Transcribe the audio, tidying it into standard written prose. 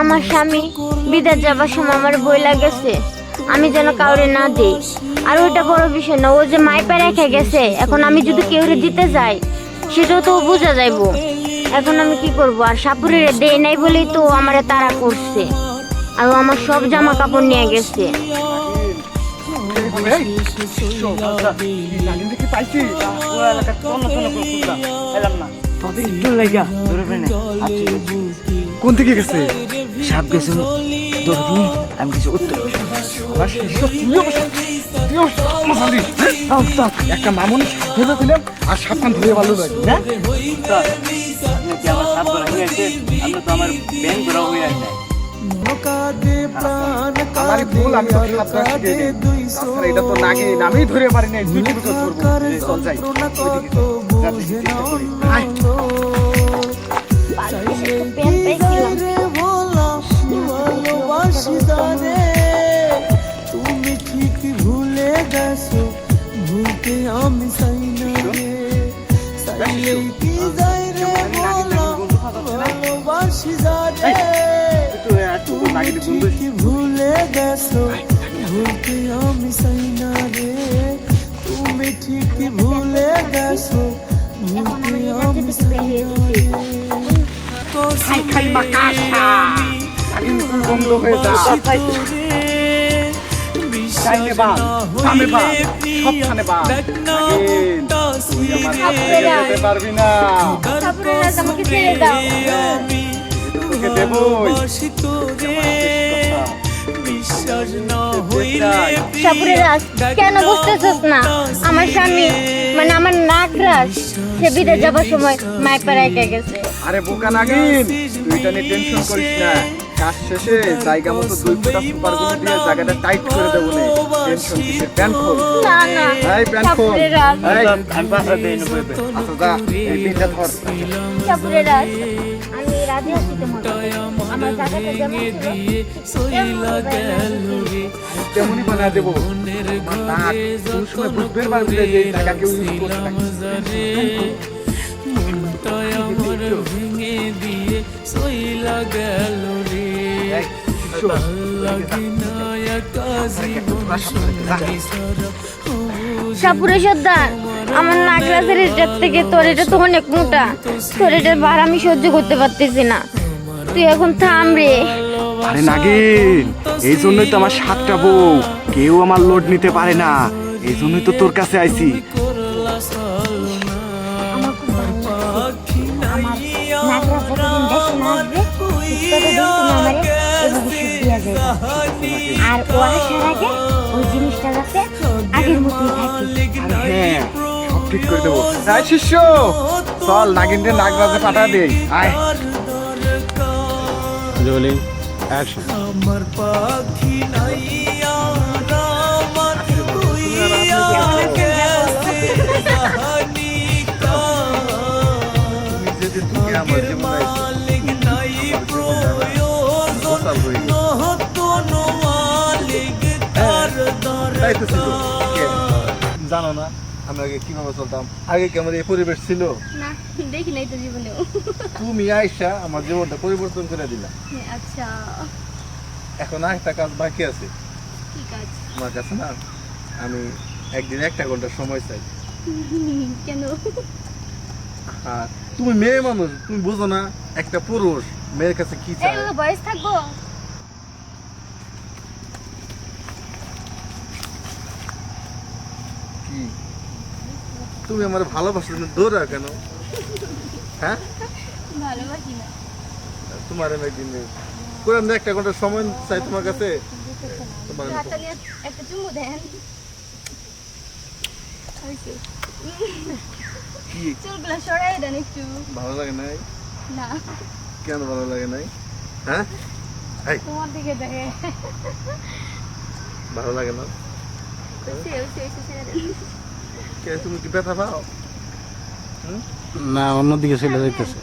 আমার স্বামী বিদেশ যাবার সময় আমার বই লাগেছে, আমি যেন কাউরে না দিই। আর ওইটা বড় বিষয় না, ও যে মাইপা রেখে গেছে, এখন আমি যদি কেউরে দিতে যাই সেটাও তো বোঝা যাইবো। এখন আমি কি করব? আর সাপুরের দেই নাই বলেই তো আমারে তাড়া করছে, আর ও আমার সব জামা কাপড় নিয়ে গেছে। কোন থেকে গেছে? সাপ গেছে দৌড়ি, আমি কিছু উত্তর একটা মামুনি ধরে দিলাম আর সাবধান ধরে ভালো লাগে। হ্যাঁ আমার সাপ ধরা হয়ে আছে, আমরা তো আমার ব্যাংক ধরা হয়ে আছে। আমারই ভুল, আমি তো সাবধান শিখে দিই। তাছাড়া এটা তো নাগিন, আমি ধরে পারি না। 2 বছর ধরবো। চল যাই, ওইদিকে চল। যা দেখি চেষ্টা করি। আয়। তুমি ঠিক ভুলে গেছো, ভুলতে আমি চাই না রে, চাইলে কি যাই রে বলো, ভালোবাসি যারে। তুমি ঠিক ভুলে গেছো, ভুলতে আমি চাই না রে, তুমি ঠিক ভুলে গেছো, ভুলতে আমি চাই না রে। খাই বাকাশা নাগিন তুই বন্ধ হয়ে যা। ডাইনে বাম, বামে বাম, সবখানে বাম। নাগিন, তুই আমার হাত থেকে যেতে পারবি না। সাপুরের আমাকে ছেড়ে দাও। তোকে দেবই। সাপুরের কেন বুঝতেছস না? আমার স্বামী মানে আমার নাগরাজ, সে বিদেশ যাবার সময় মাইপা রেখে গেছে। আরে বোকা নাগিন, তুই এটা নিয়ে টেনশন করিস না। কাজ শেষে জায়গা মতো 2 ফুটা সুপার গ্লু দিয়ে জায়গাটা টাইট করে দেবো নে। টেনশন কিসের? প্যান্ট খোল। না না এই প্যান্ট খোল। সাপুরের এই আমি পাশা দেই না বইবে। আচ্ছা যা, এই পিনটা ধর। সাপুরের আমি রাজি আছি তোমার কথা। আমার জায়গাটা যেমন ছিল তেমনই বানায় দেবো। নাক, কোন সময় বুঝতে পারবি না যে এই জায়গা কেউ ইউজ করছে নাকি। ভেঙে দিয়ে সইলা গেল রে, এই, শোন। সাপুরের সর্দার, আমার নাগরাজের এটার থেকে তোর এটা তো অনেক মোটা, তোর এটার ভার আমি সহ্য করতে পারতেছি না। তুই এখন থাম রে। আরে নাগিন, এই জন্যই তো আমার 7টা বউ, কেউ আমার লোড নিতে পারে না। এই জন্যই তো তোর কাছে আইছি। আমার খুব ভালো লাগছে। আমার নাগরাজ যতদিন দেশে না আসবে, ততদিন তুমি আমারে এভাবে সুখ দিয়া যাবে। আর ও আসার আগে ওই জিনিসটা যাতে আগের মতোই থাকে। আর হ্যাঁ, সব ঠিক করে দেবো। আয় শিষ্য, চল নাগিনকে নাগরাজে পাঠা দেই। আয়। Rolling action. আমার পাখি নাইয়া আমার কইয়া গেছে জানি কার মালিক নাই প্রয়োজন নতুন মালিক তার জানো না আমরা আগে কিভাবে চলতাম? আগে কি আমাদের এই পরিবেশ ছিল? না, দেখি নাই তো জীবনেও। তুমি আইসা আমার জীবনটা পরিবর্তন করে দিলা। আচ্ছা, এখন একটা কাজ বাকি আছে কি কাজ? আমার কাছে না। আমি একদিন 1 ঘন্টা সময় চাই। কেন? আর তুমি মেয়ে মানুষ, তুমি বুঝো না একটা পুরুষ মেয়ের কাছে কি চায়। বয়স থাকবো। কি তুমি আমার ভালোবাসার জন্য দৌড়াও কেন? হ্যাঁ, ভালোবাসি না। তোমার আমি একদিন পুরান 1 ঘন্টা সময় চাই তোমার কাছে। তোমার একটা চুমু দেন। কি চুলগুলো সরাই দেন একটু। ভালো লাগে নাই? না, কেন ভালো লাগে নাই? হ্যাঁ, তোমার দিকে দেখে ভালো লাগে না? কে তুমি কি ব্যথা পাও? না, অন্যদিকে চলে যাইতেছে।